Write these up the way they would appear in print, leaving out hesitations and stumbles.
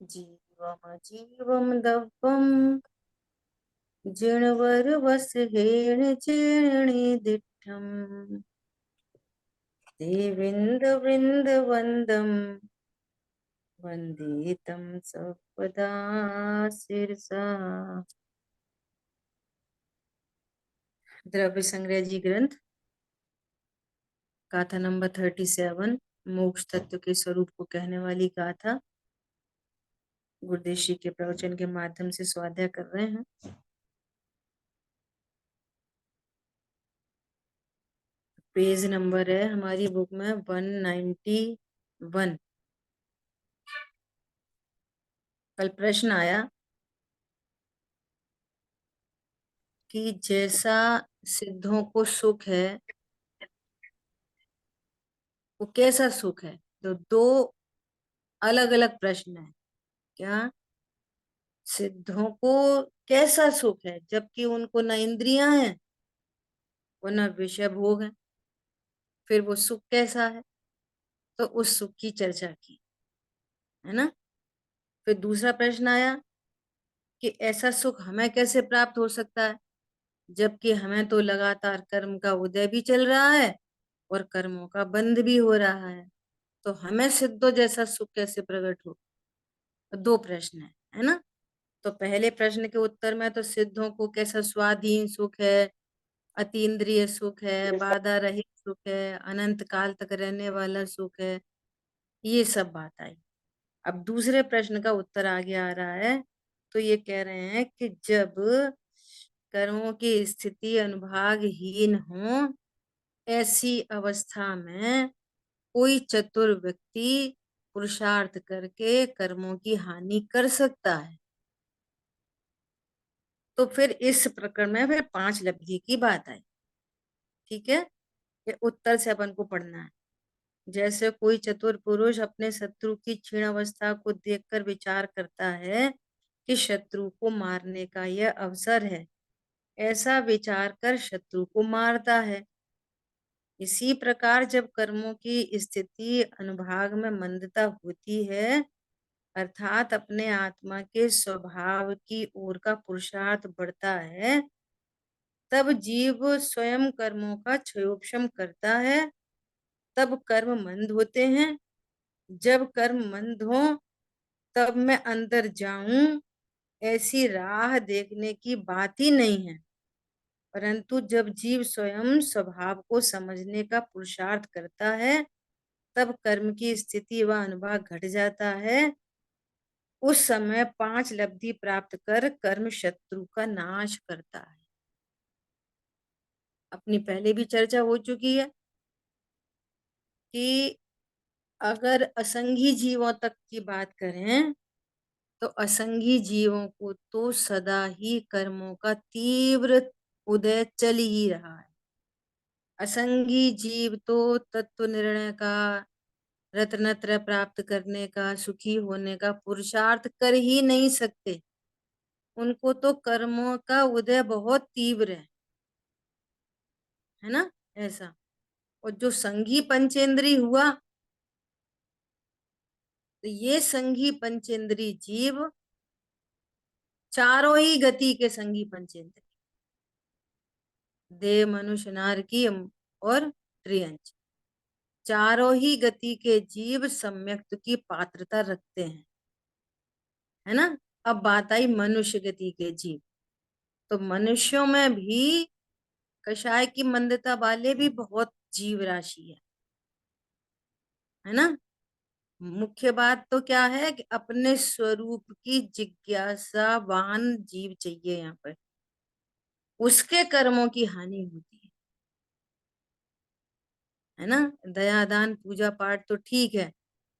जीवम जीवम दव्वम जिणवर हेण चेणी दिठम देविंद वृंद वंदम वंदे तम सपदा सिरसा। द्रव्य संग्रह जी ग्रंथ गाथा नंबर 37 मोक्ष तत्व के स्वरूप को कहने वाली गाथा गुरुदेव श्री के प्रवचन के माध्यम से स्वाध्याय कर रहे हैं। पेज नंबर है हमारी बुक में 191। कल प्रश्न आया कि जैसा सिद्धों को सुख है वो कैसा सुख है। तो दो अलग अलग प्रश्न है। क्या सिद्धों को कैसा सुख है जबकि उनको न इंद्रियां हैं और न विषय भोग है, फिर वो सुख कैसा है। तो उस सुख की चर्चा की है ना। फिर दूसरा प्रश्न आया कि ऐसा सुख हमें कैसे प्राप्त हो सकता है जबकि हमें तो लगातार कर्म का उदय भी चल रहा है और कर्मों का बंध भी हो रहा है। तो हमें सिद्धों जैसा सुख कैसे प्रकट हो। तो दो प्रश्न है ना। तो पहले प्रश्न के उत्तर में तो सिद्धों को कैसा स्वाधीन सुख है, अतीन्द्रिय सुख है, बाधा रहित सुख है, अनंत काल तक रहने वाला सुख है, ये सब बात आई। अब दूसरे प्रश्न का उत्तर आगे आ रहा है। तो ये कह रहे हैं कि जब कर्मों की स्थिति अनुभागहीन हो ऐसी अवस्था में कोई चतुर व्यक्ति पुरुषार्थ करके कर्मों की हानि कर सकता है। तो फिर इस प्रकरण में फिर 5 लब्धि की बात आई। ठीक है, ये उत्तर से अपन को पढ़ना है। जैसे कोई चतुर पुरुष अपने शत्रु की क्षीण अवस्था को देखकर विचार करता है कि शत्रु को मारने का यह अवसर है, ऐसा विचार कर शत्रु को मारता है। इसी प्रकार जब कर्मों की स्थिति अनुभाग में मंदता होती है अर्थात अपने आत्मा के स्वभाव की ओर का पुरुषार्थ बढ़ता है, तब जीव स्वयं कर्मों का क्षयोपशम करता है। तब कर्म मंद होते हैं। जब कर्म मंद हो तब मैं अंदर जाऊं ऐसी राह देखने की बात ही नहीं है। परंतु जब जीव स्वयं स्वभाव को समझने का पुरुषार्थ करता है तब कर्म की स्थिति व अनुभाग घट जाता है। उस समय 5 लब्धि प्राप्त कर कर्म शत्रु का नाश करता है। अपनी पहले भी चर्चा हो चुकी है कि अगर असंगी जीवों तक की बात करें तो असंगी जीवों को तो सदा ही कर्मों का तीव्र उदय चल ही रहा है। असंगी जीव तो तत्व निर्णय का, रत्नत्रय प्राप्त करने का, सुखी होने का पुरुषार्थ कर ही नहीं सकते। उनको तो कर्मों का उदय बहुत तीव्र है ना ऐसा। और जो संघी पंचेंद्री हुआ तो ये संघी पंचेंद्री जीव चारों ही गति के संघी पंचेंद्री, देव मनुष्य नार की और त्रियंच, चारों ही गति के जीव सम्यक्त की पात्रता रखते हैं, है ना। अब बात आई मनुष्य गति के जीव। तो मनुष्यों में भी कषाय की मंदता वाले भी बहुत जीव राशि है ना। मुख्य बात तो क्या है कि अपने स्वरूप की जिज्ञासावान जीव चाहिए यहाँ पर, उसके कर्मों की हानि होती है ना। दया दान पूजा पाठ तो ठीक है,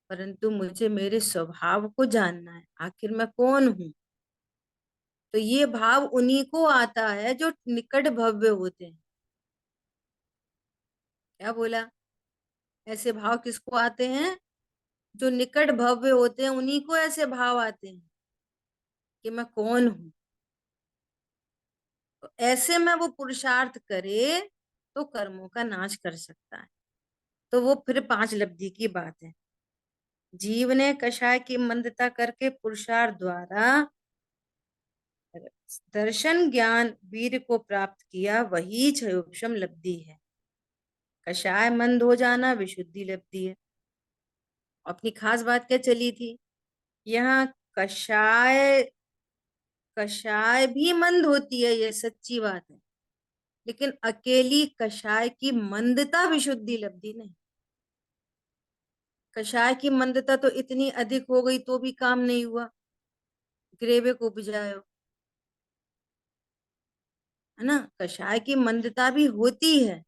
परंतु मुझे मेरे स्वभाव को जानना है, आखिर मैं कौन हूं। तो ये भाव उन्हीं को आता है जो निकट भव्य होते हैं। क्या बोला, ऐसे भाव किसको आते हैं, जो निकट भव्य होते हैं उन्हीं को ऐसे भाव आते हैं कि मैं कौन हूं। तो ऐसे में वो पुरुषार्थ करे तो कर्मों का नाश कर सकता है। तो वो फिर 5 लब्धि की बात है। जीव ने कषाय की मंदता करके पुरुषार्थ द्वारा दर्शन ज्ञान वीर को प्राप्त किया, वही क्षयोक्षम लब्धि है। कषाय मंद हो जाना विशुद्धि लब्धि है। अपनी खास बात क्या चली थी यहाँ? कषाय कषाय भी मंद होती है, ये सच्ची बात है, लेकिन अकेली कषाय की मंदता विशुद्धि लब्धि नहीं। कषाय की मंदता तो इतनी अधिक हो गई तो भी काम नहीं हुआ, ग्रेवे को उपजायो, है ना। कषाय की मंदता भी होती है,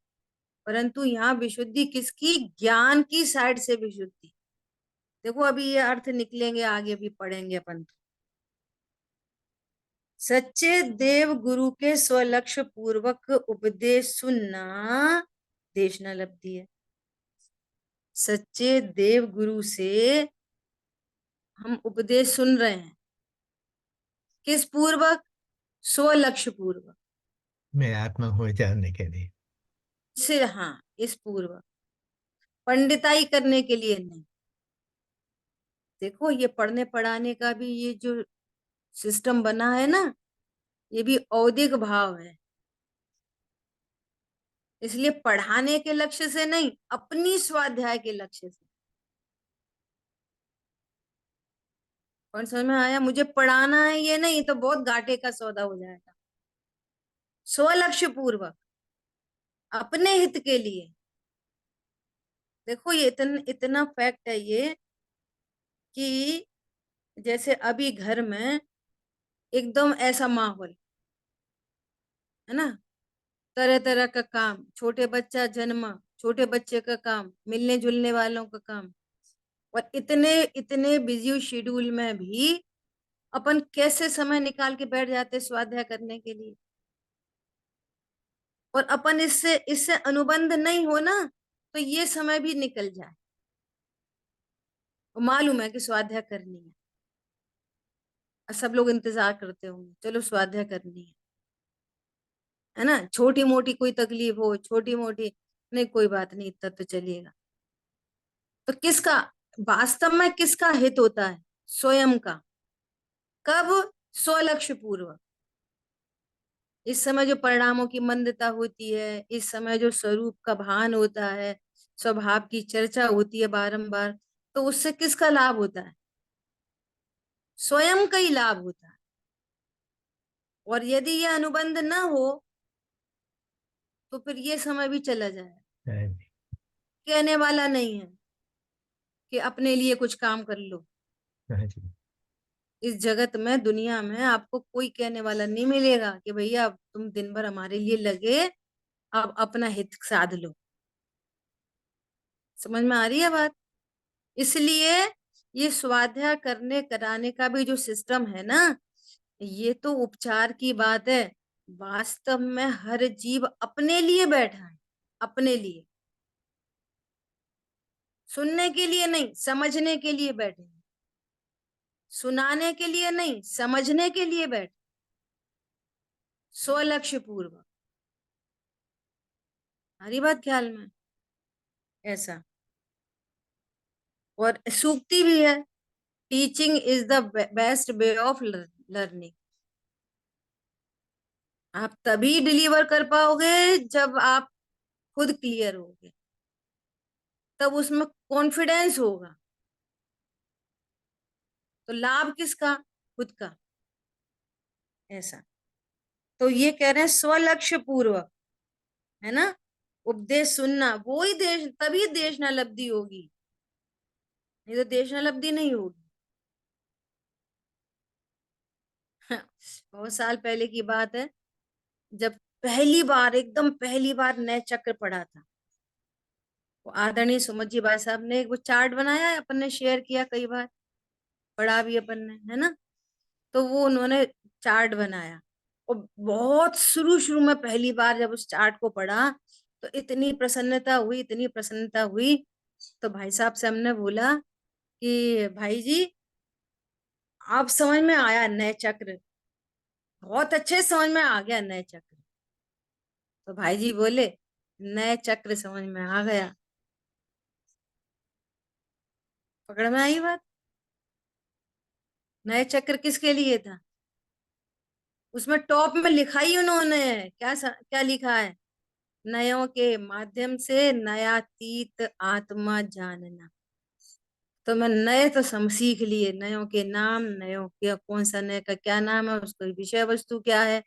परंतु यहाँ विशुद्धि किसकी? ज्ञान की साइड से विशुद्धि। देखो अभी ये अर्थ निकलेंगे, आगे भी पढ़ेंगे अपन। सच्चे देव गुरु के स्वलक्ष्य पूर्वक उपदेश सुनना देशना लब्धि है। सच्चे देव गुरु से हम उपदेश सुन रहे हैं, किस पूर्वक? स्वलक्ष्य पूर्वक, मैं आत्मा हो जानने के लिए। सिर, हाँ, इस पूर्वक, पंडिताई करने के लिए नहीं। देखो ये पढ़ने पढ़ाने का भी ये जो सिस्टम बना है ना, ये भी औदिक भाव है। इसलिए पढ़ाने के लक्ष्य से नहीं, अपनी स्वाध्याय के लक्ष्य से। कौन समझ में आया? मुझे पढ़ाना है ये नहीं तो बहुत घाटे का सौदा हो जाएगा। स्वलक्ष्य पूर्वक, अपने हित के लिए। देखो ये इतना फैक्ट है ये, कि जैसे अभी घर में एकदम ऐसा माहौल है ना, तरह तरह का काम, छोटे बच्चा जन्मा, छोटे बच्चे का काम, मिलने जुलने वालों का काम, और इतने इतने बिजी शेड्यूल में भी अपन कैसे समय निकाल के बैठ जाते स्वाध्याय करने के लिए। और अपन इससे इससे अनुबंध नहीं हो ना, तो ये समय भी निकल जाए। और मालूम है कि स्वाध्याय करनी है, और सब लोग इंतजार करते होंगे, चलो स्वाध्याय करनी है ना। छोटी मोटी कोई तकलीफ हो, छोटी मोटी, नहीं कोई बात नहीं, इतना तो चलिएगा। तो किसका वास्तव में किसका हित होता है? स्वयं का। कब? स्वलक्ष्य पूर्वक। इस समय जो परिणामों की मंदता होती है, इस समय जो स्वरूप का भान होता है, स्वभाव की चर्चा होती है बारंबार, तो उससे किसका लाभ होता है? स्वयं का ही लाभ होता है। और यदि यह अनुबंध न हो तो फिर ये समय भी चला जाए। हाँ जी। कहने वाला नहीं है कि अपने लिए कुछ काम कर लो। हाँ जी। इस जगत में, दुनिया में आपको कोई कहने वाला नहीं मिलेगा कि भैया अब तुम दिन भर हमारे लिए लगे, अब अपना हित साध लो। समझ में आ रही है बात? इसलिए ये स्वाध्याय करने कराने का भी जो सिस्टम है ना, ये तो उपचार की बात है। वास्तव में हर जीव अपने लिए बैठा है, अपने लिए, सुनने के लिए नहीं, समझने के लिए बैठे हैं। सुनाने के लिए नहीं, समझने के लिए बैठे, स्वलक्ष्य पूर्वक। हमारी बात ख्याल में ऐसा। और सूक्ति भी है, teaching is the best way of learning. आप तभी डिलीवर कर पाओगे जब आप खुद क्लियर होगे, तब उसमें कॉन्फिडेंस होगा। तो लाभ किसका? खुद का। ऐसा। तो ये कह रहे हैं स्वलक्ष्य पूर्वक, है ना, उपदेश सुनना, वो ही देश, तभी देशनालब्धि होगी, नहीं तो देशनालब्धि नहीं होगी। बहुत साल पहले की बात है, जब पहली बार, एकदम पहली बार नए चक्र पढ़ा था, वो आदरणीय सुमत जी भाई साहब ने वो चार्ट बनाया है, अपन ने शेयर किया कई बार, पढ़ा भी अपन ने, है ना। तो वो उन्होंने चार्ट बनाया, और बहुत शुरू शुरू में पहली बार जब उस चार्ट को पढ़ा तो इतनी प्रसन्नता हुई, इतनी प्रसन्नता हुई। तो भाई साहब से हमने बोला कि भाई जी, आप समझ में आया नए चक्र? बहुत अच्छे समझ में आ गया नए चक्र। तो भाई जी बोले, नए चक्र समझ में आ गया, पकड़ में आई बात? नए चक्र किसके लिए था? उसमें टॉप में लिखा ही उन्होंने क्या लिखा है? नयों के माध्यम से नयातीत आत्मा जानना। तो मैं नए तो सम सीख लिए, नयों के नाम, नयों के कौन सा नए का क्या नाम है, उसका विषय वस्तु क्या है,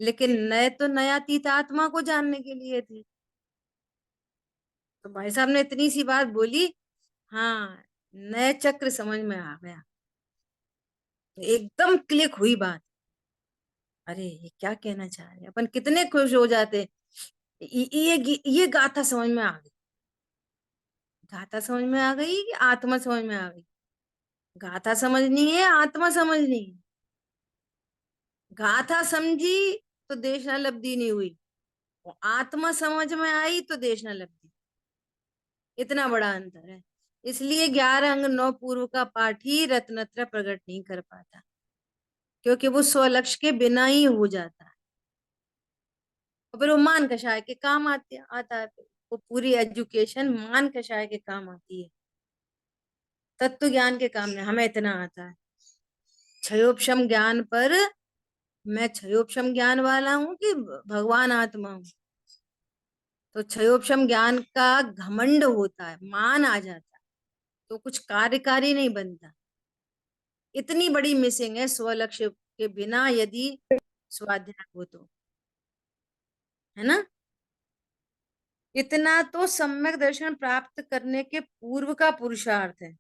लेकिन नए तो नयातीत आत्मा को जानने के लिए थे। तो भाई साहब ने इतनी सी बात बोली, हाँ, नए चक्र समझ में आ गया, तो एकदम क्लिक हुई बात। अरे ये क्या कहना चाह रहे हैं, अपन कितने खुश हो जाते। ये गाथा समझ में आ गई। गाथा समझ में आ गई कि आत्मा समझ में आ गई? गाथा समझनी है, आत्मा समझनी है। गाथा समझी तो देशना लब्धि नहीं हुई, और आत्मा समझ में आई तो देशना लब्धि। इतना बड़ा अंतर है। इसलिए 11 अंग 9 पूर्व का पाठ ही रत्नत्र प्रकट नहीं कर पाता, क्योंकि वो स्वलक्ष्य के बिना ही हो जाता है। और फिर वो मान कषाय के काम आता है, फिर वो पूरी एजुकेशन मान कषाय के काम आती है। तत्व ज्ञान के काम में हमें इतना आता है। क्षयोपशम ज्ञान पर मैं क्षयोपशम ज्ञान वाला हूं कि भगवान आत्मा हूं? तो क्षयोपशम ज्ञान का घमंड होता है, मान आ जाता है, तो कुछ कार्यकारी नहीं बनता। इतनी बड़ी मिसिंग है स्वलक्ष्य के बिना यदि स्वाध्याय हो तो, है ना? इतना तो सम्यक दर्शन प्राप्त करने के पूर्व का पुरुषार्थ है।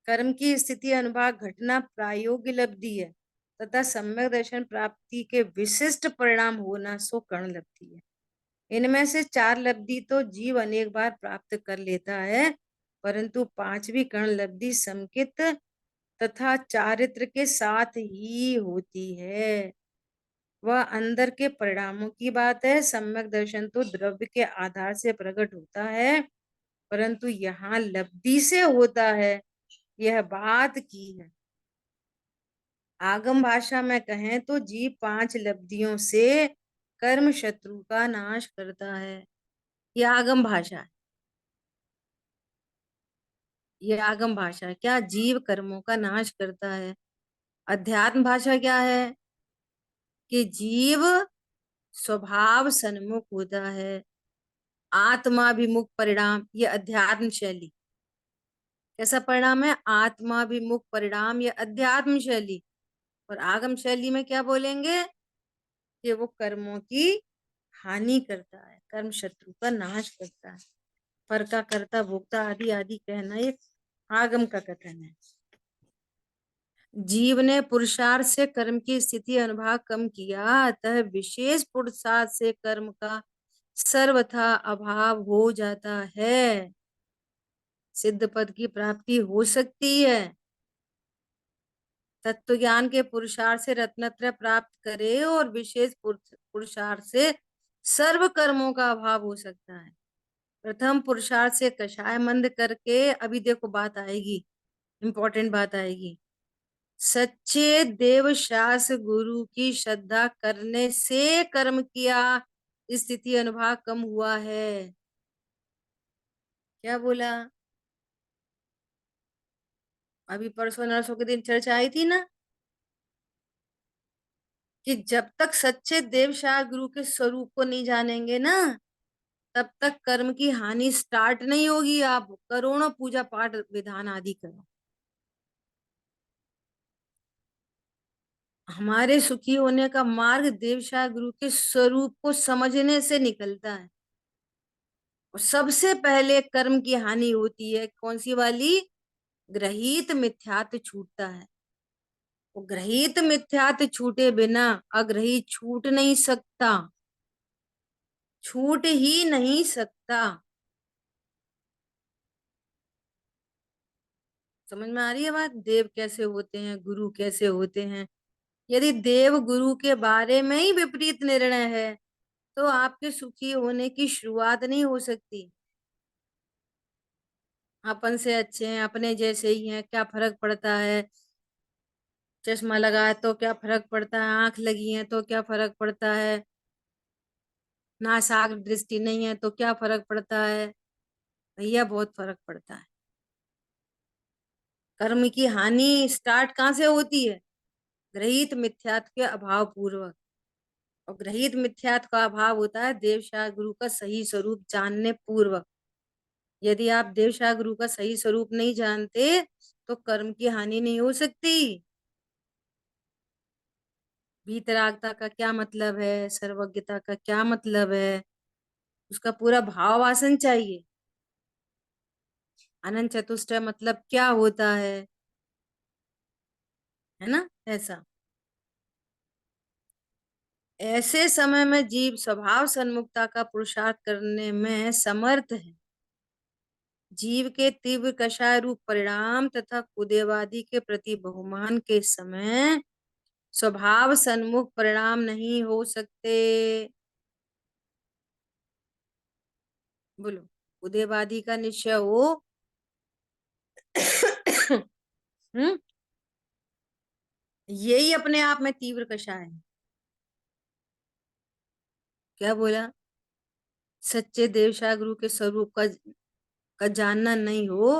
कर्म की स्थिति अनुभाग घटना प्रायोग्य लब्धि है, तथा सम्यक दर्शन प्राप्ति के विशिष्ट परिणाम होना सो कर्ण लब्धि है। इनमें से 4 लब्धि तो जीव अनेक बार प्राप्त कर लेता है, परंतु 5वीं कर्ण लब्धि समकित तथा चारित्र के साथ ही होती है। वह अंदर के परिणामों की बात है। सम्यक दर्शन तो द्रव्य के आधार से प्रकट होता है, परंतु यहाँ लब्धि से होता है, यह बात की है। आगम भाषा में कहें तो जीव 5 लब्धियों से कर्म शत्रु का नाश करता है। यह आगम भाषा है। यह आगम भाषा है, क्या जीव कर्मों का नाश करता है। अध्यात्म भाषा क्या है? कि जीव स्वभाव सन्मुख होता है, आत्माभिमुख परिणाम। ये अध्यात्म शैली कैसा परिणाम है? आत्माभिमुख परिणाम, ये अध्यात्म शैली। और आगम शैली में क्या बोलेंगे? कि वो कर्मों की हानि करता है, कर्म शत्रु का नाश करता है। पर का कर्ता भोक्ता आदि आदि कहना ये आगम का कथन है। जीव ने पुरुषार्थ से कर्म की स्थिति अनुभाग कम किया, अतः विशेष पुरुषार्थ से कर्म का सर्वथा अभाव हो जाता है। सिद्ध पद की प्राप्ति हो सकती है। तत्व ज्ञान के पुरुषार्थ से रत्नत्रय प्राप्त करे, और विशेष पुरुषार्थ से सर्व कर्मों का अभाव हो सकता है। प्रथम पुरुषार्थ से कषाय मंद करके, अभी देखो बात आएगी, इंपॉर्टेंट बात आएगी। सच्चे देव शास्त्र गुरु की श्रद्धा करने से कर्म किया स्थिति अनुभाग कम हुआ है। क्या बोला? अभी परसों नरसों के दिन चर्चा आई थी ना, कि जब तक सच्चे देव शाह गुरु के स्वरूप को नहीं जानेंगे ना, तब तक कर्म की हानि स्टार्ट नहीं होगी। आप करोड़ों पूजा पाठ विधान आदि करो, हमारे सुखी होने का मार्ग देवशाह गुरु के स्वरूप को समझने से निकलता है। और सबसे पहले कर्म की हानि होती है, कौन सी वाली? ग्रहित मिथ्यात्व छूटता है। वो ग्रहित मिथ्यात्व छूटे बिना अग्रही छूट नहीं सकता, छूट ही नहीं सकता। समझ में आ रही है बात? देव कैसे होते हैं, गुरु कैसे होते हैं। यदि देव गुरु के बारे में ही विपरीत निर्णय है, तो आपके सुखी होने की शुरुआत नहीं हो सकती। अपन से अच्छे हैं, अपने जैसे ही हैं, क्या फर्क पड़ता है? चश्मा लगा है तो क्या फर्क पड़ता है? आंख लगी है तो क्या फर्क पड़ता है? नासाक दृष्टि नहीं है तो क्या फर्क पड़ता है? भैया बहुत फर्क पड़ता है। कर्म की हानि स्टार्ट कहाँ से होती है? ग्रहित मिथ्यात्व के अभाव पूर्वक। और ग्रहित मिथ्यात्व का अभाव होता है देवशाह गुरु का सही स्वरूप जानने पूर्वक। यदि आप देवशाह गुरु का सही स्वरूप नहीं जानते तो कर्म की हानि नहीं हो सकती। वीतरागता का क्या मतलब है, सर्वज्ञता का क्या मतलब है, उसका पूरा भावासन चाहिए। अनंत चतुष्टय मतलब क्या होता है ना, ऐसा। ऐसे समय में जीव स्वभाव सन्मुखता का पुरुषार्थ करने में समर्थ है। जीव के तीव्र कषाय रूप परिणाम तथा कुदेवादी के प्रति बहुमान के समय स्वभाव सन्मुख परिणाम नहीं हो सकते। बोलो, कुदेवादी का निश्चय हो। हम्म, यही अपने आप में तीव्र कषाय है। क्या बोला? सच्चे देवशाह गुरु के स्वरूप का जानना नहीं हो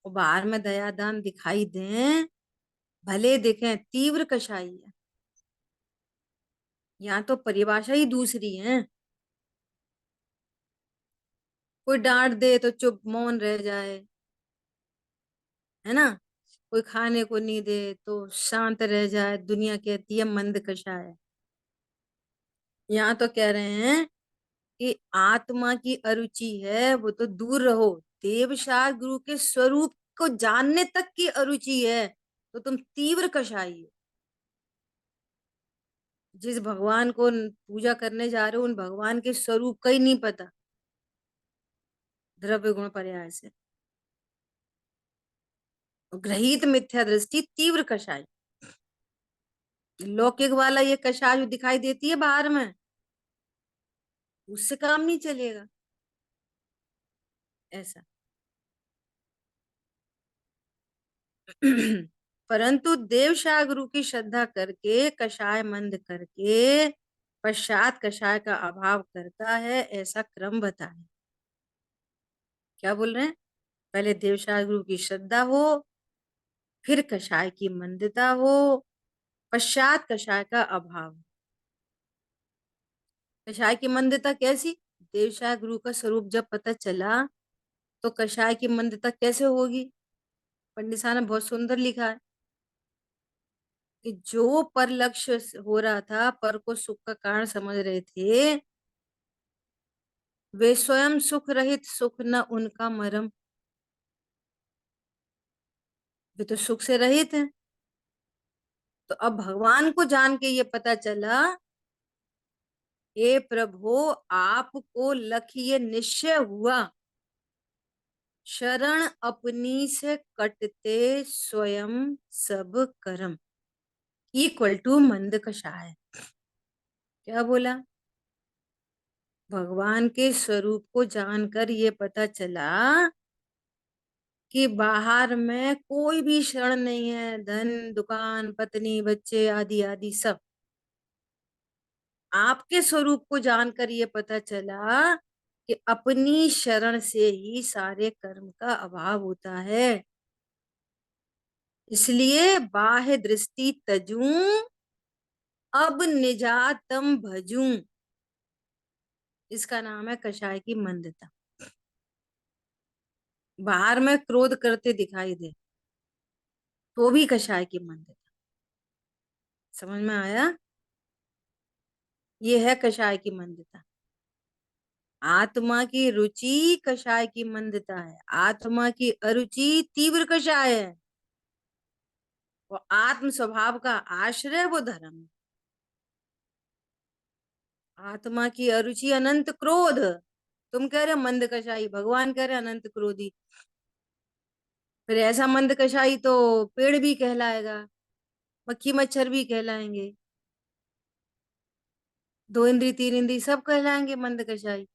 और बाहर में दया दान दिखाई दें, भले दिखें, तीव्र कषाई है। यहाँ तो परिभाषा ही दूसरी है। कोई डांट दे तो चुप मौन रह जाए, है ना। कोई खाने को नहीं दे तो शांत रह जाए, दुनिया कहती है मंद कषाय। यहाँ तो कह रहे हैं कि आत्मा की अरुचि है वो तो दूर रहो, देवशाह गुरु के स्वरूप को जानने तक की अरुचि है तो तुम तीव्र कषाई हो। जिस भगवान को पूजा करने जा रहे हो उन भगवान के स्वरूप का ही नहीं पता, द्रव्य गुण पर्याय से। ग्रहित मिथ्या दृष्टि तीव्र कषाय। लौकिक वाला ये कषाय जो दिखाई देती है बाहर में, उससे काम नहीं चलेगा, ऐसा। परंतु देवशाह गुरु की श्रद्धा करके कषाय मंद करके पश्चात कषाय का अभाव करता है, ऐसा क्रम बताए। क्या बोल रहे हैं? पहले देवशाह गुरु की श्रद्धा हो, फिर कषाय की मंदता हो, पश्चात कषाय का अभाव। कषाय की मंदता कैसी? देवशाह गुरु का स्वरूप जब पता चला तो कषाय की मंदता कैसे होगी? पंडित साहब ने बहुत सुंदर लिखा है कि जो पर लक्ष्य हो रहा था, पर को सुख का कारण समझ रहे थे, वे स्वयं सुख रहित, सुख न उनका मरम। वे तो सुख से रहित हैं। तो अब भगवान को जान के ये पता चला, हे प्रभु आपको लख ये निश्चय हुआ, शरण अपनी से कटते स्वयं सब कर्म, इक्वल टू मंद कषाय। क्या बोला? भगवान के स्वरूप को जानकर ये पता चला कि बाहर में कोई भी शरण नहीं है, धन दुकान पत्नी बच्चे आदि आदि सब। आपके स्वरूप को जानकर ये पता चला कि अपनी शरण से ही सारे कर्म का अभाव होता है। इसलिए बाह्य दृष्टि तजूं, अब निजातम भजूं। इसका नाम है कषाय की मंदता। बाहर में क्रोध करते दिखाई दे तो भी कषाय की मंदता। समझ में आया? ये है कषाय की मंदता। आत्मा की रुचि कषाय की मंदता है, आत्मा की अरुचि तीव्र कषाय है। वो आत्म स्वभाव का आश्रय वो धर्म है। आत्मा की अरुचि अनंत क्रोध, तुम कह रहे मंद कषाई, भगवान कह रहे अनंत क्रोधी। फिर ऐसा मंद कषाई तो पेड़ भी कहलाएगा, मक्खी मच्छर भी कहलाएंगे, दो इंद्री तीन इंद्री सब कहलाएंगे मंद कषाई।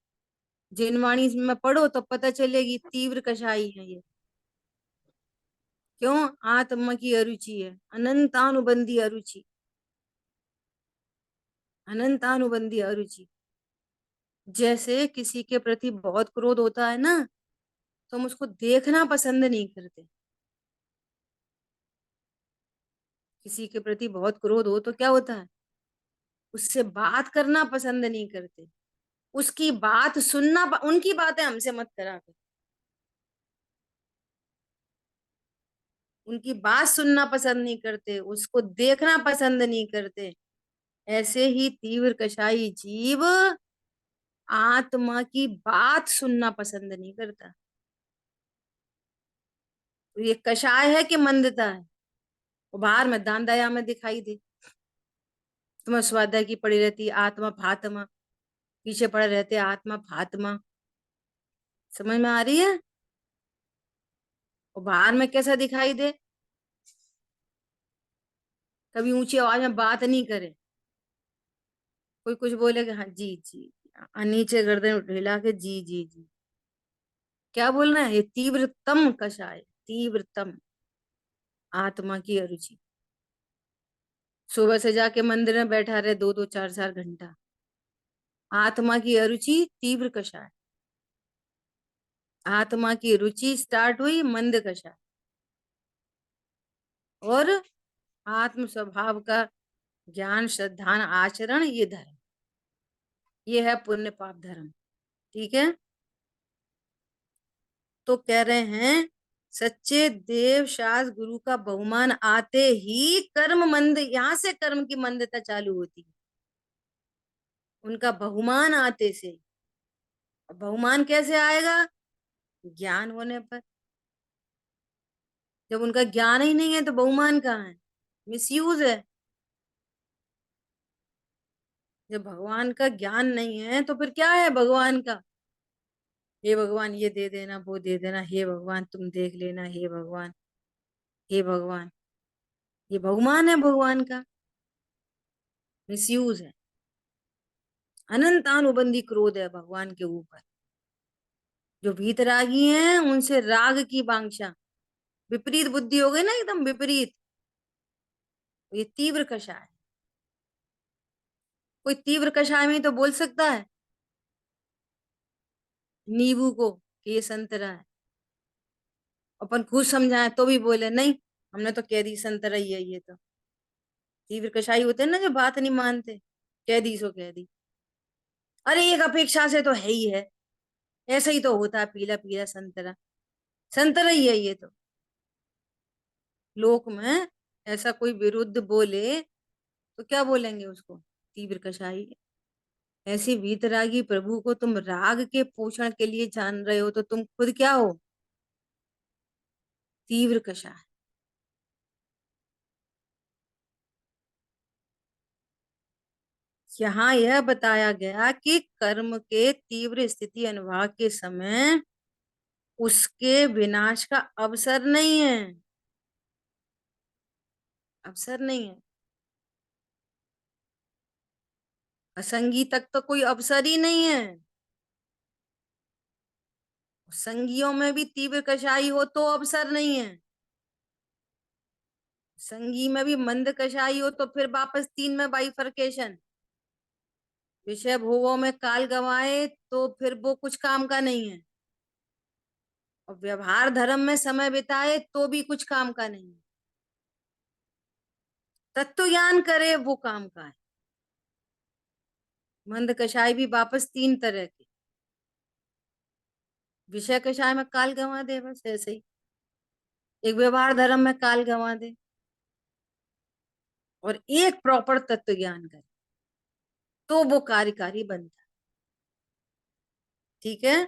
जिनवाणी में पढ़ो तो पता चलेगी तीव्र कषाई है ये। क्यों? आत्मा की अरुचि है, अनंतानुबंधी अरुचि, अनंतानुबंधी अरुचि। जैसे किसी के प्रति बहुत क्रोध होता है ना, तो हम उसको देखना पसंद नहीं करते, किसी के प्रति बहुत क्रोध हो तो क्या होता है, उससे बात करना पसंद नहीं करते, उसकी बात सुनना, उनकी बातें हमसे मत करा कर, उनकी बात सुनना पसंद नहीं करते, उसको देखना पसंद नहीं करते। ऐसे ही तीव्र कषाई जीव आत्मा की बात सुनना पसंद नहीं करता। तो ये कषाय है कि मंदता है? वो बाहर में दान दया में दिखाई दे, तुम्हें स्वाध्याय की पड़ी रहती आत्मा फात्मा, पीछे पड़े रहते आत्मा फात्मा, समझ में आ रही है? और बाहर में कैसा दिखाई दे, कभी ऊंची आवाज में बात नहीं करे, कोई कुछ बोले कि हाँ जी जी, नीचे गर्दन हिला के जी जी जी, क्या बोलना है, ये तीव्रतम कषाय, तीव्रतम आत्मा की अरुचि। सुबह से जाके मंदिर में बैठा रहे 2-2 4-4 घंटा, आत्मा की अरुचि तीव्र कषाय। आत्मा की रुचि स्टार्ट हुई मंद कषाय, और आत्म स्वभाव का ज्ञान श्रद्धा आचरण, ये धर्म, ये है पुण्य पाप धर्म। ठीक है, तो कह रहे हैं सच्चे देव शास्त्र गुरु का बहुमान आते ही कर्म मंद, यहां से कर्म की मंदता चालू होती है, उनका बहुमान आते से। बहुमान कैसे आएगा? ज्ञान होने पर। जब उनका ज्ञान ही नहीं है तो बहुमान कहाँ है? मिसयूज है। जब भगवान का ज्ञान नहीं है तो फिर क्या है भगवान का? हे भगवान ये दे देना, वो दे देना, हे भगवान तुम देख लेना, हे भगवान, हे भगवान, ये भगवान है, भगवान का मिसयूज है। अनंत अनुबंधी क्रोध है भगवान के ऊपर। जो वीतरागी हैं उनसे राग की वांछा, विपरीत बुद्धि हो गई ना, एकदम विपरीत, ये तीव्र कषाय। कोई तीव्र कषाय में तो बोल सकता है नींबू को कि ये संतरा है, अपन खुद समझाएं तो भी बोले नहीं, हमने तो कह दी संतरा ही है ये तो। तीव्र कषाई होते हैं ना जो बात नहीं मानते, कह दी सो कह दी, अरे एक अपेक्षा से तो है ही है, ऐसा ही तो होता है, पीला पीला संतरा, संतरा ही है ये तो। लोक में ऐसा कोई विरुद्ध बोले तो क्या बोलेंगे उसको? तीव्र कषाई। ऐसी वीतरागी प्रभु को तुम राग के पोषण के लिए जान रहे हो तो तुम खुद क्या हो? तीव्र कषाय। यहाँ यह बताया गया कि कर्म के तीव्र स्थिति अनुभाग के समय उसके विनाश का अवसर नहीं है, अवसर नहीं है। असंगी तक तो कोई अवसर ही नहीं है। संगियों में भी तीव्र कषाई हो तो अवसर नहीं है, संगी में भी मंद कषाई हो तो फिर वापस तीन में बाइफरकेशन। विषय भोगों में काल गंवाए तो फिर वो कुछ काम का नहीं है, और व्यवहार धर्म में समय बिताए तो भी कुछ काम का नहीं है। तत्व ज्ञान करे वो काम का है। मंद कषाय भी वापस तीन तरह के, विषय कषाय में काल गंवा दे, बस ऐसे ही। एक व्यवहार धर्म में काल गंवा दे, और एक प्रॉपर तत्व ज्ञान करे तो वो कार्यकारी बनता है। ठीक है,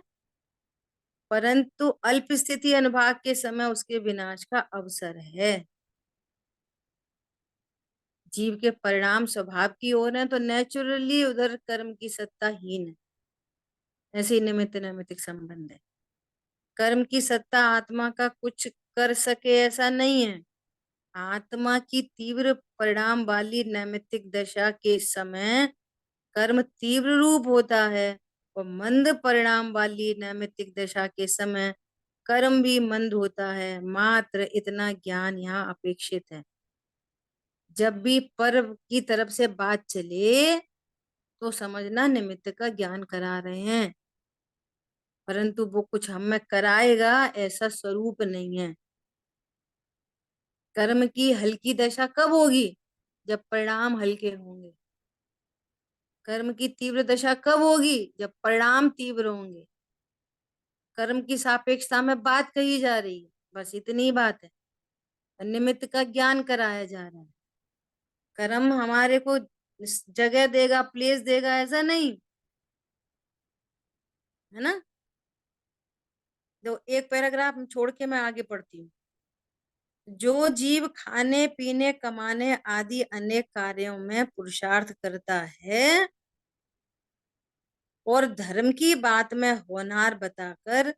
परंतु अल्प स्थिति अनुभाग के समय उसके विनाश का अवसर है। जीव के परिणाम स्वभाव की ओर है तो नेचुरली उधर कर्म की सत्ता हीन है। ऐसे ही निमित्त नैमित्तिक संबंध है। कर्म की सत्ता आत्मा का कुछ कर सके ऐसा नहीं है। आत्मा की तीव्र परिणाम वाली नैमित्तिक दशा के समय कर्म तीव्र रूप होता है, और मंद परिणाम वाली नैमित्तिक दशा के समय कर्म भी मंद होता है। मात्र इतना ज्ञान यहाँ अपेक्षित है। जब भी पर की तरफ से बात चले तो समझना निमित्त का ज्ञान करा रहे हैं, परंतु वो कुछ हमें कराएगा ऐसा स्वरूप नहीं है। कर्म की हल्की दशा कब होगी? जब परिणाम हल्के होंगे। कर्म की तीव्र दशा कब होगी? जब परिणाम तीव्र होंगे। कर्म की सापेक्षता में बात कही जा रही है, बस इतनी बात है। निमित्त का ज्ञान कराया जा रहा है। कर्म हमारे को जगह देगा, प्लेस देगा, ऐसा नहीं है ना। जो एक पैराग्राफ छोड़ के मैं आगे पढ़ती हूँ। जो जीव खाने पीने कमाने आदि अनेक कार्यों में पुरुषार्थ करता है और धर्म की बात में होनहार बताकर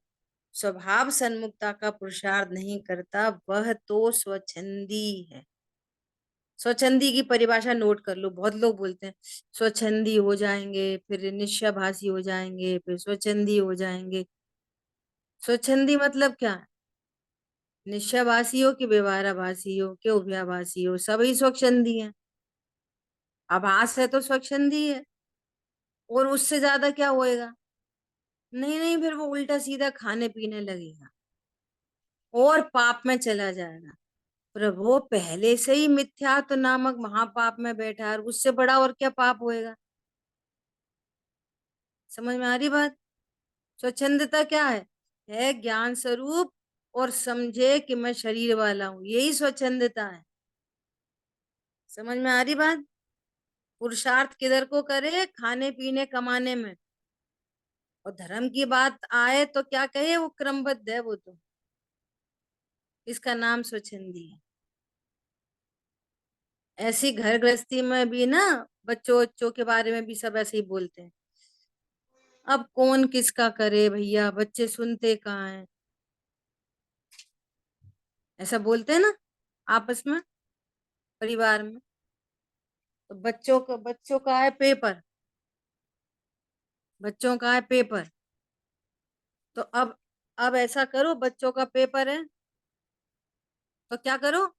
स्वभाव सन्मुखता का पुरुषार्थ नहीं करता, वह तो स्वच्छंदी है। स्वच्छंदी की परिभाषा नोट कर लो। बहुत लोग बोलते हैं स्वच्छंदी हो जाएंगे, फिर निश्चयभाषी हो जाएंगे, फिर स्वच्छंदी हो जाएंगे। स्वच्छंदी मतलब क्या है? निश्चयभाषी हो कि व्यवहाराभासी हो कि उभयाभासी हो, सभी स्वच्छंदी है। आभास है तो स्वच्छंदी है। और उससे ज्यादा क्या होएगा? नहीं नहीं, फिर वो उल्टा सीधा खाने पीने लगेगा और पाप में चला जाएगा। प्रभु पहले से ही मिथ्यात्व नामक महापाप में बैठा है, और उससे बड़ा और क्या पाप होएगा? समझ में आ रही बात? स्वच्छंदता क्या है ज्ञान स्वरूप और समझे कि मैं शरीर वाला हूं, यही स्वच्छंदता है। समझ में आ रही बात? पुरुषार्थ किधर को करे? खाने पीने कमाने में। और धर्म की बात आए तो क्या कहे? वो क्रमबद्ध है वो तो। इसका नाम स्वच्छंदी है। ऐसी घर गृहस्थी में भी ना, बच्चों बच्चों के बारे में भी सब ऐसे ही बोलते हैं। अब कौन किसका करे भैया, बच्चे सुनते कहाँ हैं। ऐसा बोलते हैं ना आपस में, परिवार में। तो बच्चों का है पेपर। बच्चों का है पेपर। तो अब ऐसा करो, बच्चों का पेपर है तो क्या करो?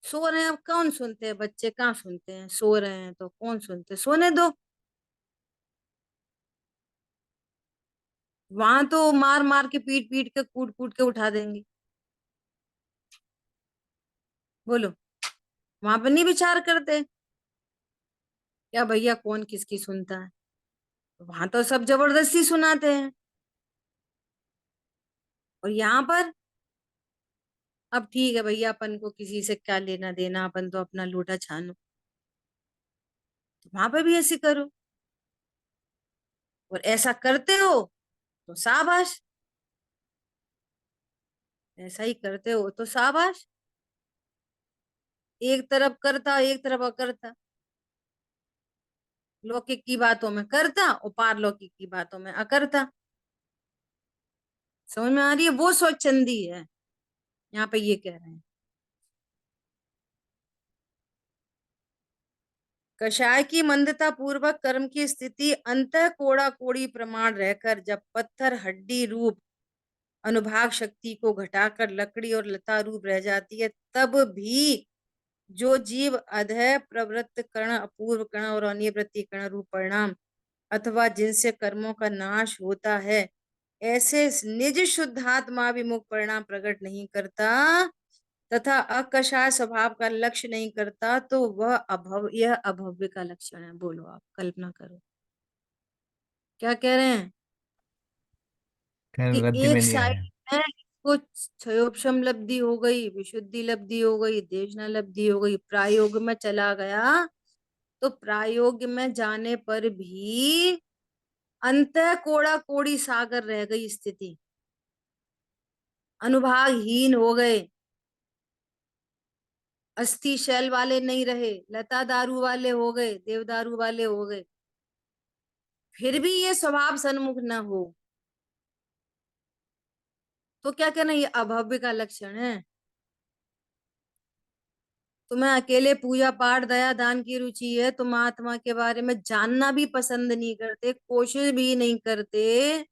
सो रहे हैं, अब कौन सुनते हैं? बच्चे कहाँ सुनते हैं? सो रहे हैं तो कौन सुनते? सोने दो। वहां तो मार मार के, पीट पीट के, कूट कूट के उठा देंगे। बोलो, वहां पर नहीं विचार करते क्या भैया कौन किसकी सुनता है? वहां तो सब जबरदस्ती सुनाते हैं। और यहाँ पर, अब ठीक है भैया, अपन को किसी से क्या लेना देना, अपन तो अपना लोटा छानो। तो वहां पर भी ऐसे करो। और ऐसा करते हो तो शाबाश। ऐसा ही करते हो तो शाबाश। एक तरफ करता, एक तरफ अकरता। लौकिक की बातों में करता और पारलौकिक की बातों में अकरता। समझ में आ रही है? वो स्वच्छंदी है, यहाँ पे ये कह रहे हैं। कषाय की मंदता पूर्वक कर्म की स्थिति अंत कोड़ा कोड़ी प्रमाण रहकर जब पत्थर हड्डी रूप अनुभाग शक्ति को घटाकर लकड़ी और लता रूप रह जाती है, तब भी जो जीव अधः प्रवृत्त कर्ण, अपूर्व कर्ण और अनिवृत्ति कर्ण रूप परिणाम अथवा जिनसे कर्मों का नाश होता है, ऐसे निज शुद्धात्मा विमुख परिणाम प्रकट नहीं करता तथा अकषाय स्वभाव का लक्ष्य नहीं करता, तो वह यह अभव्य का लक्षण है। बोलो, आप कल्पना करो क्या कह रहे हैं। खैर कि रद्दी में एक नहीं साइड आया। में कुछ क्षयोपशम लब्धि हो गई, विशुद्धि लब्धि हो गई, देशना लब्धि हो गई, प्रायोग में चला गया। तो प्रायोग में जाने पर भी अंत कोड़ा कोड़ी सागर रह गई स्थिति। अनुभागहीन हो गए, अस्थि शैल वाले नहीं रहे, लता दारू वाले हो गए, देवदारू वाले हो गए। फिर भी ये स्वभाव सन्मुख न हो तो क्या कहना, ये अभव्य का लक्षण है। तुम्हें अकेले पूजा पाठ दया दान की रुचि है, तुम आत्मा के बारे में जानना भी पसंद नहीं करते, कोशिश भी नहीं करते,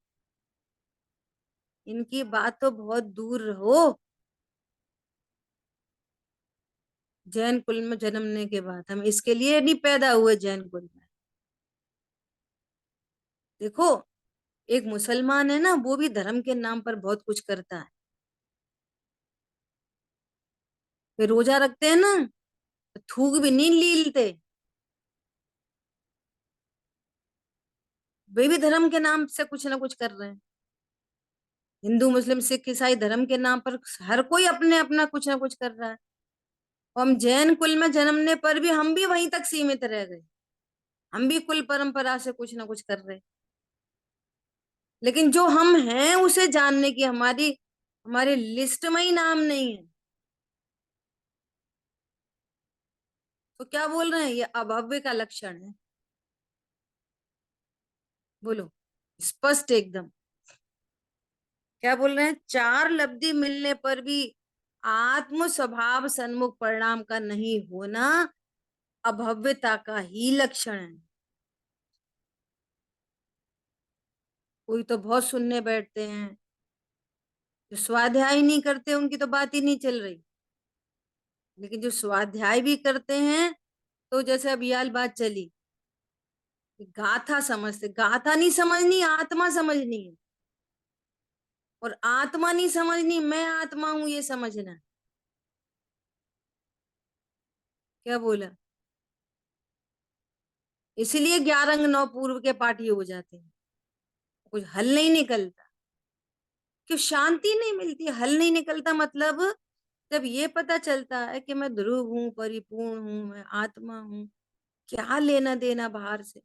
इनकी बात तो बहुत दूर रहो। जैन कुल में जन्मने के बाद हम इसके लिए नहीं पैदा हुए जैन कुल में। देखो, एक मुसलमान है ना, वो भी धर्म के नाम पर बहुत कुछ करता है। फिर रोजा रखते हैं ना, तो थूक भी नहीं लीलते। वे भी धर्म के नाम से कुछ ना कुछ कर रहे हैं। हिंदू मुस्लिम सिख ईसाई धर्म के नाम पर हर कोई अपने अपना कुछ ना कुछ कर रहा है। और हम जैन कुल में जन्मने पर भी हम भी वहीं तक सीमित रह गए। हम भी कुल परंपरा से कुछ ना कुछ कर रहे। लेकिन जो हम हैं उसे जानने की हमारी हमारी लिस्ट में ही नाम नहीं है। तो क्या बोल रहे हैं, ये अभव्य का लक्षण है। बोलो, स्पष्ट एकदम। क्या बोल रहे हैं, चार लब्धि मिलने पर भी आत्म स्वभाव सन्मुख परिणाम का नहीं होना अभव्यता का ही लक्षण है। कोई तो बहुत सुनने बैठते हैं, जो स्वाध्याय नहीं करते उनकी तो बात ही नहीं चल रही। लेकिन जो स्वाध्याय भी करते हैं, तो जैसे अब याल बात चली, गाथा समझते, गाथा नहीं समझनी, आत्मा समझनी है। और आत्मा नहीं समझनी, मैं आत्मा हूं ये समझना। क्या बोला, इसलिए 11 अंग 9 पूर्व के पाठ ये हो जाते हैं। कुछ हल नहीं निकलता, क्यों शांति नहीं मिलती, हल नहीं निकलता। मतलब जब ये पता चलता है कि मैं ध्रुव हूँ, परिपूर्ण हूँ, मैं आत्मा हूँ, क्या लेना देना बाहर से,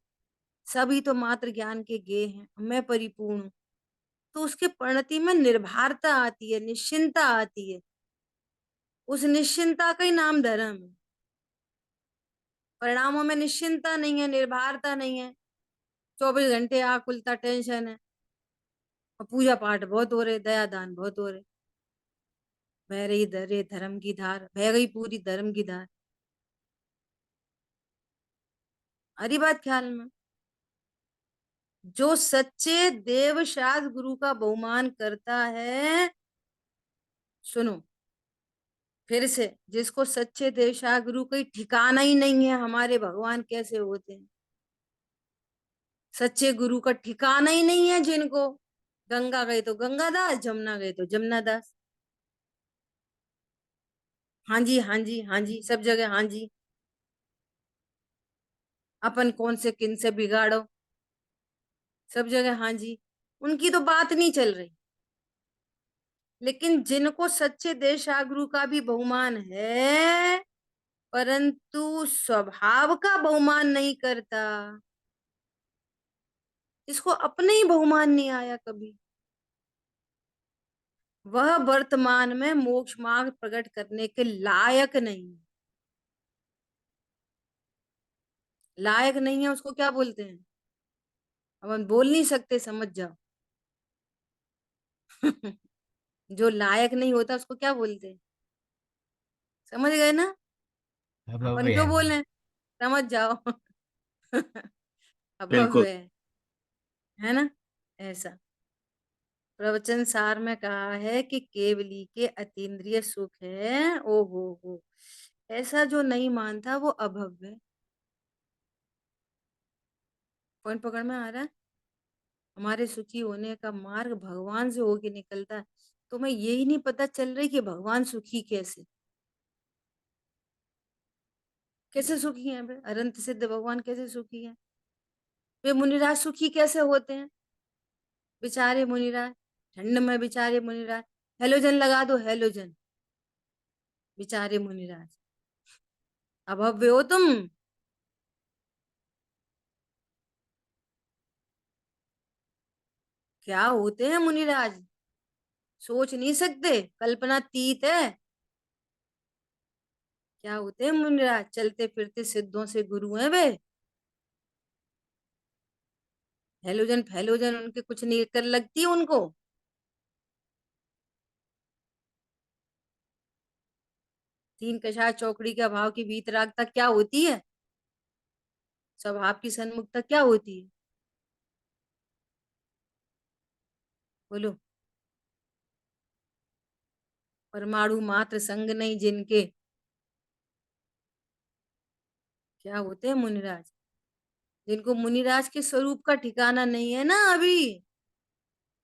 सभी तो मात्र ज्ञान के गेय हैं, मैं परिपूर्ण हूँ, तो उसके परिणति में निर्भरता आती है, निश्चिंता आती है। उस निश्चिंता का ही नाम धर्म है। परिणामों में निश्चिंता नहीं है, निर्भरता नहीं है, 24 घंटे आग उल्टा टेंशन है। और पूजा पाठ बहुत हो रहे, दया दान बहुत हो रहे, बह रही दरे धर्म की धार, बह गई पूरी धर्म की धार। हरी बात ख्याल में। जो सच्चे देवशास्त्र गुरु का बहुमान करता है, सुनो फिर से, जिसको सच्चे देवशास्त्र गुरु कोई ठिकाना ही नहीं है, हमारे भगवान कैसे होते हैं, सच्चे गुरु का ठिकाना ही नहीं है जिनको, गंगा गए तो गंगादास, जमुना गए तो जमुना दास। हाँ जी, हाँ जी, हाँ जी, सब जगह हाँ जी। अपन कौन से किन से बिगाड़ो, सब जगह हाँ जी। उनकी तो बात नहीं चल रही। लेकिन जिनको सच्चे देशागुरु का भी बहुमान है, परंतु स्वभाव का बहुमान नहीं करता, जिसको अपने ही बहुमान नहीं आया कभी, वह वर्तमान में मोक्ष मार्ग प्रकट करने के लायक नहीं। लायक नहीं है उसको क्या बोलते हैं, अब हम बोल नहीं सकते, समझ जाओ। जो लायक नहीं होता उसको क्या बोलते हैं, समझ गए ना। अपन अभव्य क्यों है। बोले, समझ जाओ। बिल्कुल। अभव्य है ना, ऐसा। प्रवचन सार में कहा है कि केवली के अतीन्द्रिय सुख है, ओ हो, ऐसा जो नहीं मानता वो अभव्य है। पॉइंट पकड़ में आ रहा है। हमारे सुखी होने का मार्ग भगवान से होके निकलता है। तो मैं यही नहीं पता चल रही कि भगवान सुखी कैसे, कैसे सुखी हैं वे, अनंत सिद्ध भगवान कैसे सुखी हैं। वे मुनिराज सुखी कैसे होते हैं, बेचारे मुनिराज, ठंड में बेचारे मुनिराज, हेलोजन लगा दो हेलोजन, बेचारे मुनिराज। अभव्य हो तुम। क्या होते हैं मुनिराज, सोच नहीं सकते, कल्पनातीत है। क्या होते हैं मुनिराज, चलते फिरते सिद्धों से गुरु हैं वे। हेलोजन फैलोजन उनके कुछ नहीं कर लगती उनको। तीन कषाय चौकड़ी के भाव की वीतरागता क्या होती है, स्वभाव की सन्मुखता क्या होती है, बोलो। परमाणु मात्र संग नहीं जिनके, क्या होते हैं मुनिराज, जिनको मुनिराज के स्वरूप का ठिकाना नहीं है ना अभी,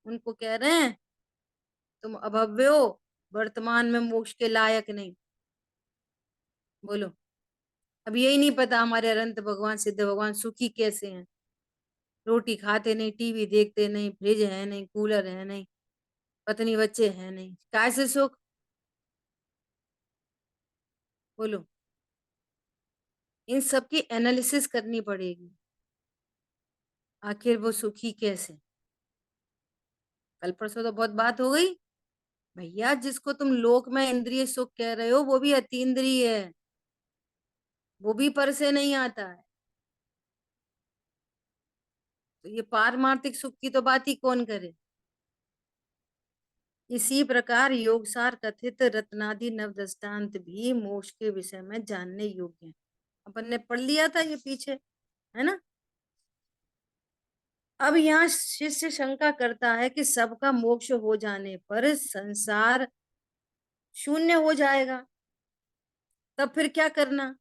उनको कह रहे हैं तुम अभव्य हो, वर्तमान में मोक्ष के लायक नहीं। बोलो। अब यही नहीं पता हमारे अनंत भगवान सिद्ध भगवान सुखी कैसे हैं। रोटी खाते नहीं, टीवी देखते नहीं, फ्रिज है नहीं, कूलर है नहीं, पत्नी बच्चे हैं नहीं, कैसे सुख? बोलो। इन सब की एनालिसिस करनी पड़ेगी। आखिर वो सुखी कैसे? कल परसों तो बहुत बात हो गई। भैया जिसको तुम लोक में इंद्रिय सुख कह रहे हो वो भी अतीन्द्रिय है, वो भी पर से नहीं आता है। तो ये पारमार्थिक सुख की तो बात ही कौन करे। इसी प्रकार योगसार कथित रत्नादि नव दृष्टांत भी मोक्ष के विषय में जानने योग्य है। अपन ने पढ़ लिया था ये पीछे, है ना। अब यहाँ शिष्य शंका करता है कि सबका मोक्ष हो जाने पर संसार शून्य हो जाएगा, तब फिर क्या करना?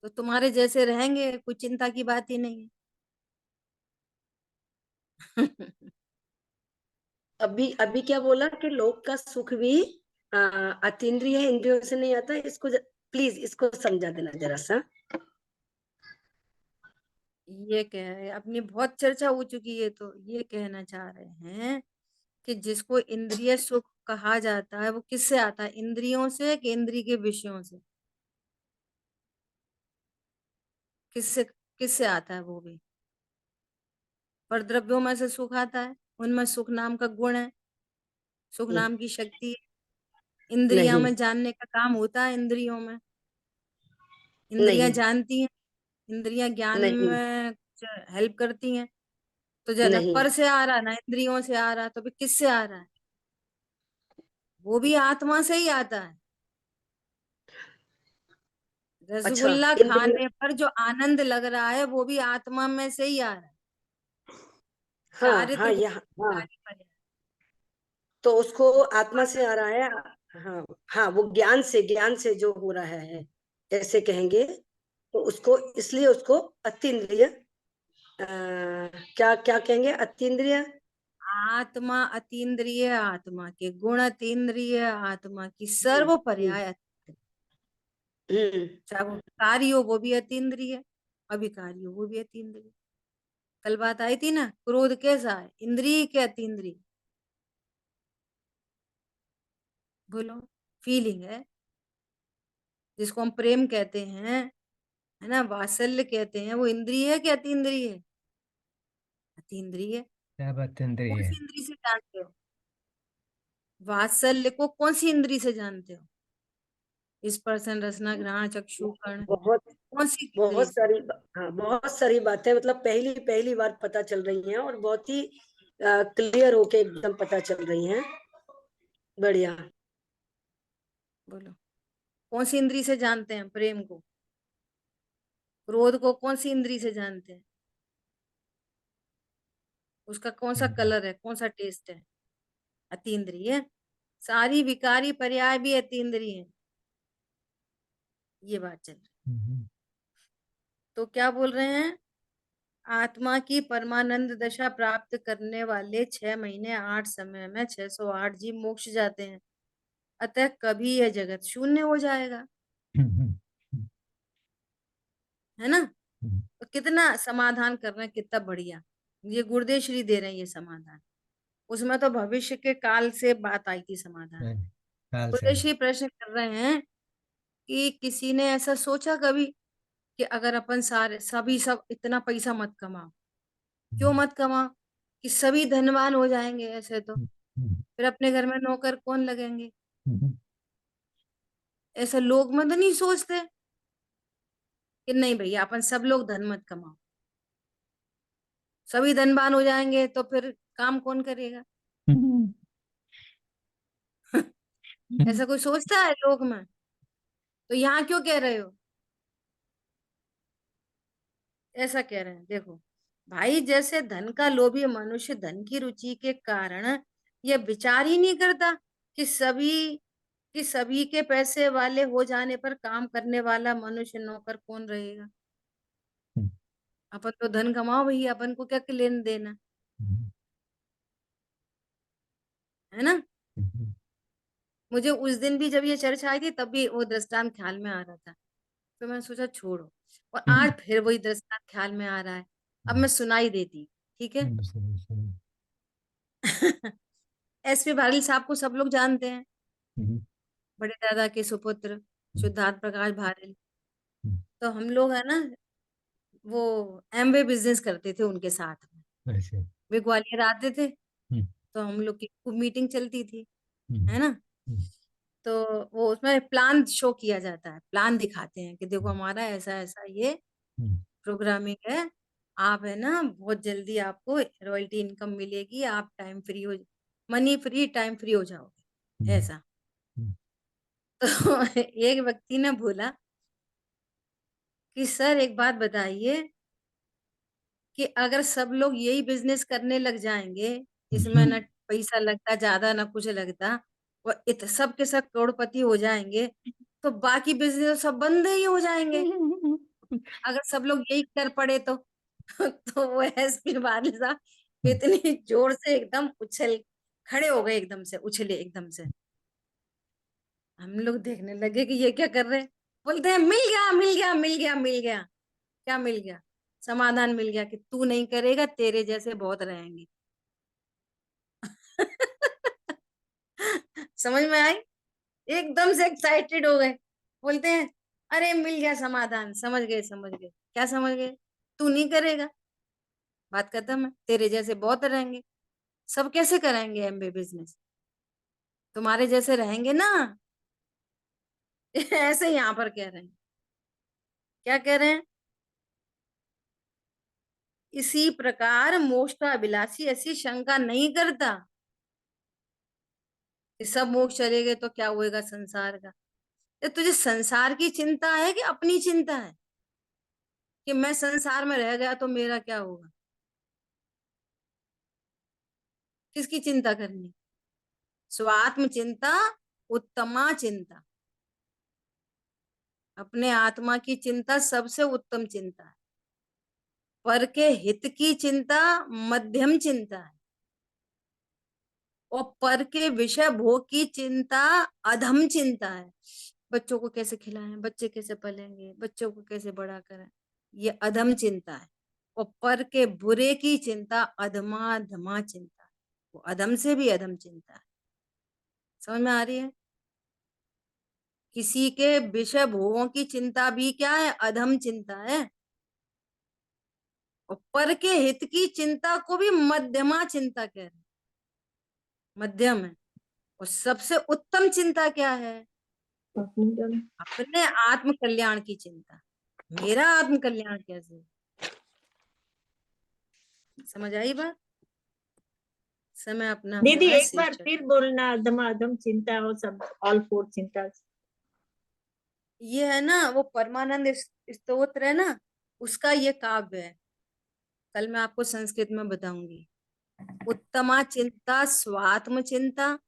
तो तुम्हारे जैसे रहेंगे, कोई चिंता की बात ही नहीं है। अभी अभी क्या बोला कि लोक का सुख भी अतीन्द्रिय इंद्रियों से नहीं आता, इसको प्लीज इसको समझा देना जरा सा। ये कह रहे, अपनी बहुत चर्चा हो चुकी है, तो ये कहना चाह रहे हैं कि जिसको इंद्रिय सुख कहा जाता है वो किससे आता है? इंद्रियों से कि इंद्रिय के विषयों से? किससे किससे आता है वो भी? पर द्रव्यों में से सुख आता है, उनमें सुख नाम का गुण है, सुख नहीं नाम की शक्ति है। इंद्रिया नहीं में जानने का काम होता है, इंद्रियों में। इंद्रियां नहीं जानती हैं, इंद्रियां ज्ञान नहीं में हेल्प करती हैं। तो ना नहीं। पर से आ रहा ना इंद्रियों से आ रहा, तो फिर किससे आ रहा है? वो भी आत्मा से ही आता है। अच्छा, रसगुल्ला इंद्रिय। खाने पर जो आनंद लग रहा है वो भी आत्मा में से ही आ रहा है। हाँ कार्य हाँ, तो यहाँ हाँ, कार्य पर है। तो उसको आत्मा बात से आ रहा है। हाँ हाँ, वो ज्ञान से जो हो रहा है, ऐसे कहेंगे। तो उसको इसलिए उसको अतीन्द्रिय, क्या क्या कहेंगे, अतीन्द्रिय। आत्मा अतीन्द्रिय, आत्मा के गुण अतीन्द्रिय, आत्मा की हम्म सर्व हम्म पर्याय हम्म चाहे वो कार्य हो वो भी अतीन्द्रिय, अभिकारी हो वो भी अतीन्द्रिय। कल बात आई थी ना, क्रोध कैसा है? इंद्रिय के अतीन्द्रिय? बोलो। फीलिंग है, जिसको हम प्रेम कहते हैं, है ना, वात्सल्य कहते हैं, वो इंद्रिय है कि अतीन्द्रिय है? अतीन्द्रिय है। सब अत्यंतरीय कौन है। सी इंद्रिय से जानते हो? वात्सल्य को कौन सी इंद्रिय से जानते हो? स्पर्शन रसना घ्राण चक्षु कर्ण, बहुत कौन सी इंद्रिय बहुत से? सारी, हाँ बहुत सारी बातें, मतलब पहली पहली बार पता चल रही हैं, और बहुत ही क्लियर होके एकदम पता चल रही हैं। बढ़िया। बोलो। कौन सी इंद्रिय से जानते हैं प्रेम को? क्रोध को कौन सी इंद्रिय से जानते हैं? उसका कौन सा हम्म, कलर है, कौन सा टेस्ट है? अतीन्द्रिय है। सारी विकारी पर्याय भी अतीन्द्रिय है। ये बात चल रही। हम्म, तो क्या बोल रहे हैं? आत्मा की परमानंद दशा प्राप्त करने वाले 6 महीने 8 समय में 608 जीव मोक्ष जाते हैं। अतः कभी यह जगत शून्य हो जाएगा। हम्म, है ना। हम्म, तो कितना समाधान कर रहे हैं, कितना बढ़िया। ये गुरुदेव श्री दे रहे हैं ये समाधान। उसमें तो भविष्य के काल से बात आई थी समाधान। काल से। गुरुदेव श्री प्रश्न कर रहे हैं कि किसी ने ऐसा सोचा कभी कि अगर अपन सारे सभी सब इतना पैसा मत कमाओ? क्यों हम्म, मत कमाओ? कि सभी धनवान हो जाएंगे ऐसे तो हम्म, फिर अपने घर में नौकर कौन लगेंगे? हम्म, ऐसा लोग मत नहीं सोचते कि नहीं भैया अपन सब लोग धन मत कमाओ, सभी धनवान हो जाएंगे तो फिर काम कौन करेगा? हम्म, ऐसा कोई सोचता है लोग में? तो यहाँ क्यों कह रहे हो? ऐसा कह रहे हैं, देखो भाई, जैसे धन का लोभी मनुष्य धन की रुचि के कारण यह विचार ही नहीं करता कि सभी के पैसे वाले हो जाने पर काम करने वाला मनुष्य नौकर कौन रहेगा। अपन तो धन कमाओ भैया, अपन को क्या लेन देना, है ना। मुझे उस दिन भी जब ये चर्चा आई थी तब भी वो दृष्टांत ख्याल में आ रहा था, तो मैंने सोचा छोड़ो, और आज फिर वही दृष्टांत ख्याल में आ रहा है। अब मैं सुनाई देती, ठीक है। एसपी भारती साहब को सब लोग जानते हैं, बड़े दादा के सुपुत्र सिद्धार्थ प्रकाश भारती। तो हम लोग है ना, वो एमवे बिजनेस करते थे उनके साथ में, अच्छा। वे ग्वालियर आते थे, हम्म, तो हम लोग की खूब मीटिंग चलती थी, हम्म, है ना। हम्म, तो वो उसमें प्लान शो किया जाता है, प्लान दिखाते हैं कि देखो हमारा ऐसा ऐसा ये हम्म, प्रोग्रामिंग है, आप है ना बहुत जल्दी आपको रॉयल्टी इनकम मिलेगी, आप टाइम फ्री हो, मनी फ्री टाइम फ्री हो जाओगे, हम्म, ऐसा। तो एक व्यक्ति ने बोला कि सर एक बात बताइए कि अगर सब लोग यही बिजनेस करने लग जाएंगे, इसमें ना पैसा लगता ज्यादा ना कुछ लगता, और सब के सब करोड़पति हो जाएंगे, तो बाकी बिजनेस सब बंद ही हो जाएंगे, अगर सब लोग यही कर पड़े तो। तो वो एसपी वाले साहब इतनी जोर से एकदम उछल खड़े हो गए, एकदम से उछले एकदम से। हम लोग देखने लगे कि ये क्या कर रहे हैं। बोलते हैं मिल गया मिल गया मिल गया मिल गया। क्या मिल गया? समाधान मिल गया कि तू नहीं करेगा, तेरे जैसे बहुत रहेंगे। समझ में आई? एकदम से एक्साइटेड हो गए, बोलते हैं अरे मिल गया समाधान, समझ गए समझ गए। क्या समझ गए? तू नहीं करेगा, बात खत्म है, तेरे जैसे बहुत रहेंगे। सब कैसे कराएंगे एमबी बिजनेस? तुम्हारे जैसे रहेंगे ना। ऐसे यहाँ पर कह रहे हैं, क्या कह रहे हैं? इसी प्रकार मोक्षाभिलाषी ऐसी शंका नहीं करता कि सब मोक्ष चले गए तो क्या होएगा संसार का। ये तुझे संसार की चिंता है कि अपनी चिंता है कि मैं संसार में रह गया तो मेरा क्या होगा? किसकी चिंता करनी? स्वात्म चिंता, उत्तमा चिंता। अपने आत्मा की चिंता सबसे उत्तम चिंता है। पर के हित की चिंता मध्यम चिंता है, और पर के विषय भोग की चिंता अधम चिंता है। बच्चों को कैसे खिलाएं, बच्चे कैसे पलेंगे, बच्चों को कैसे बड़ा करें, ये अधम चिंता है। और पर के बुरे की चिंता अधमा धमा चिंता है, वो अधम से भी अधम चिंता है। समझ में आ रही है? किसी के विषय भोगों की चिंता भी क्या है? अधम चिंता है। और पर के हित की चिंता को भी मध्यमा चिंता कह रहे हैं, मध्यम है। और सबसे उत्तम चिंता क्या है? अपने आत्म कल्याण की चिंता। मेरा आत्म कल्याण कैसे? समझ आई बात? समय अपना दीदी हुआ है, एक बार शेष फिर बोलना, अधम चिंता वो सब, ऑल फोर चिंता। ये है ना वो परमानंद स्तोत्र है ना, उसका ये काव्य है। कल मैं आपको संस्कृत में बताऊंगी। उत्तमा चिंता स्वात्म चिंता,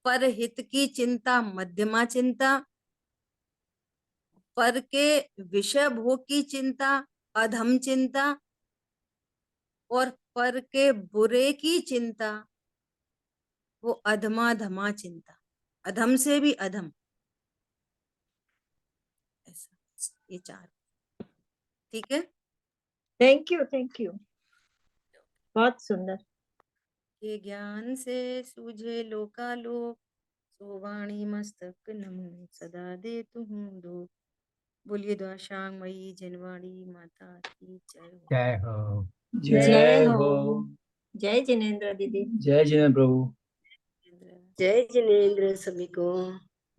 पर हित की चिंता मध्यमा चिंता, पर के विषय भोग की चिंता अधम चिंता, और पर के बुरे की चिंता वो अधमा धमा चिंता, अधम से भी अधम। ऐसा ये चार। ठीक है। थैंक यू, बहुत सुंदर। ये ज्ञान से सूझे लोकालोक, सो वाणी मस्तक नमो सदा दे हूँ दो। बोलिए द्वाशांग मई जनवाणी माता की जय हो। जय हो। जय हो। जय जिनेन्द्र दीदी। जय जिनेन्द्र प्रभु। जय जिनेन्द्र सभी को।